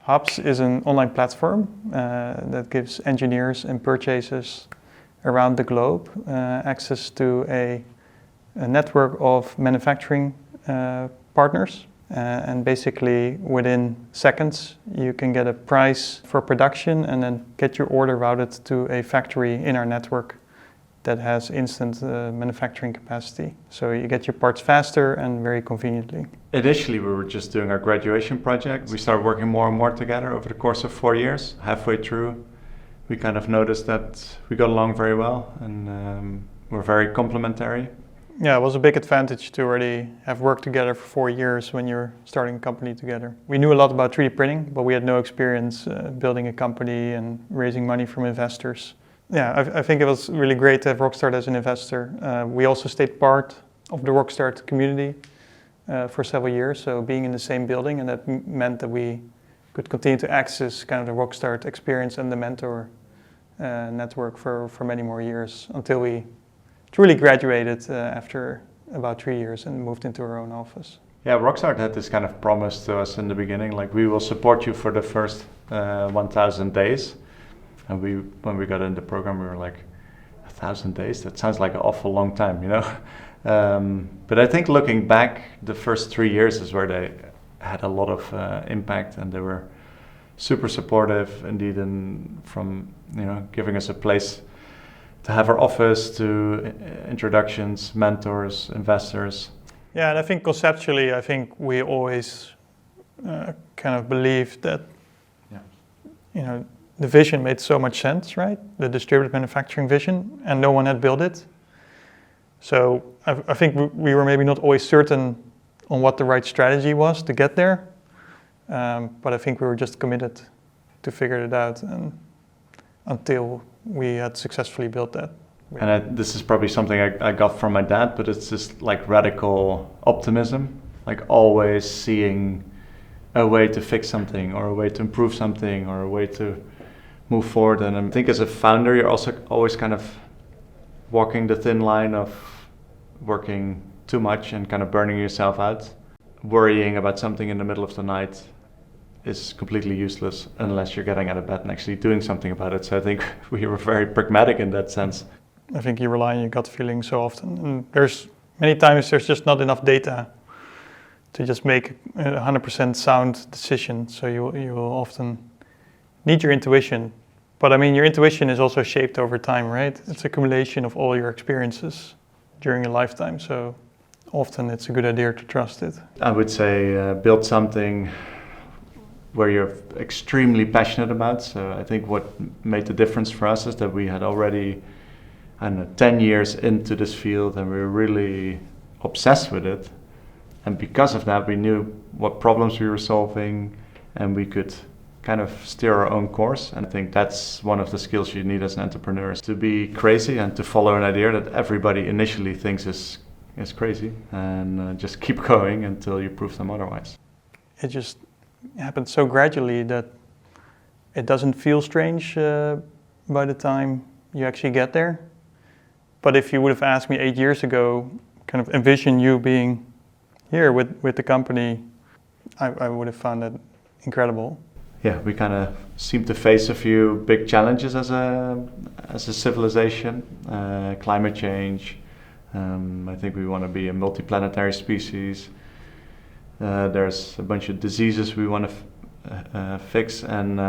HUBS is an online platform that gives engineers and purchasers around the globe access to a network of manufacturing partners. And basically within seconds you can get a price for production and then get your order routed to a factory in our network that has instant manufacturing capacity. So you get your parts faster and very conveniently. Initially we were just doing our graduation project. We started working more and more together over the course of 4 years. Halfway through we kind of noticed that we got along very well and we're very complementary. Yeah, it was a big advantage to already have worked together for 4 years when you're starting a company together. We knew a lot about 3D printing, but we had no experience building a company and raising money from investors. Yeah, I think it was really great to have Rockstart as an investor. We also stayed part of the Rockstart community for several years, so being in the same building, and that meant that we could continue to access kind of the Rockstart experience and the mentor network for many more years until we truly graduated after about 3 years and moved into our own office. Yeah, Rockstart had this kind of promise to us in the beginning, like we will support you for the first 1,000 days. And when we got in the program, we were like, 1,000 days? That sounds like an awful long time, you know? But I think looking back, the first 3 years is where they had a lot of impact, and they were super supportive indeed, from giving us a place to have our office, to introductions, mentors, investors. Yeah, and I think conceptually, I think we always kind of believed that, the vision made so much sense, right? The distributed manufacturing vision, and no one had built it. So I think we were maybe not always certain on what the right strategy was to get there, but I think we were just committed to figure it out and until we had successfully built that. And this is probably something I got from my dad, but it's just like radical optimism, like always seeing a way to fix something or a way to improve something or a way to move forward. And I think as a founder, you're also always kind of walking the thin line of working too much and kind of burning yourself out. Worrying about something in the middle of the night is completely useless unless you're getting out of bed and actually doing something about it. So I think we were very pragmatic in that sense. I think you rely on your gut feeling so often. And there's many times there's just not enough data to just make a 100% sound decision. So you will often need your intuition. But I mean, your intuition is also shaped over time, right? It's accumulation of all your experiences during your lifetime. So often it's a good idea to trust it. I would say build something where you're extremely passionate about. So I think what made the difference for us is that we had already 10 years into this field and we were really obsessed with it. And because of that, we knew what problems we were solving and we could kind of steer our own course. And I think that's one of the skills you need as an entrepreneur, is to be crazy and to follow an idea that everybody initially thinks is crazy, and just keep going until you prove them otherwise. It just happened so gradually that it doesn't feel strange by the time you actually get there. But if you would have asked me 8 years ago, kind of envision you being here with the company, I would have found that incredible. Yeah, we kind of seem to face a few big challenges as a civilization. Climate change. I think we want to be a multiplanetary species. There's a bunch of diseases we want to fix, and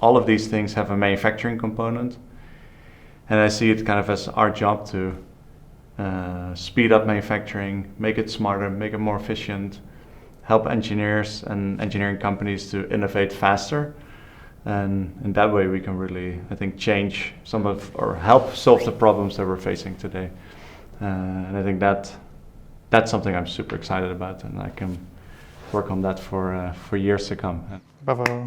all of these things have a manufacturing component. And I see it kind of as our job to speed up manufacturing, make it smarter, make it more efficient, help engineers and engineering companies to innovate faster. And in that way we can really, I think, change some of, or help solve the problems that we're facing today. And I think that's something I'm super excited about, and I can work on that for years to come. Bravo.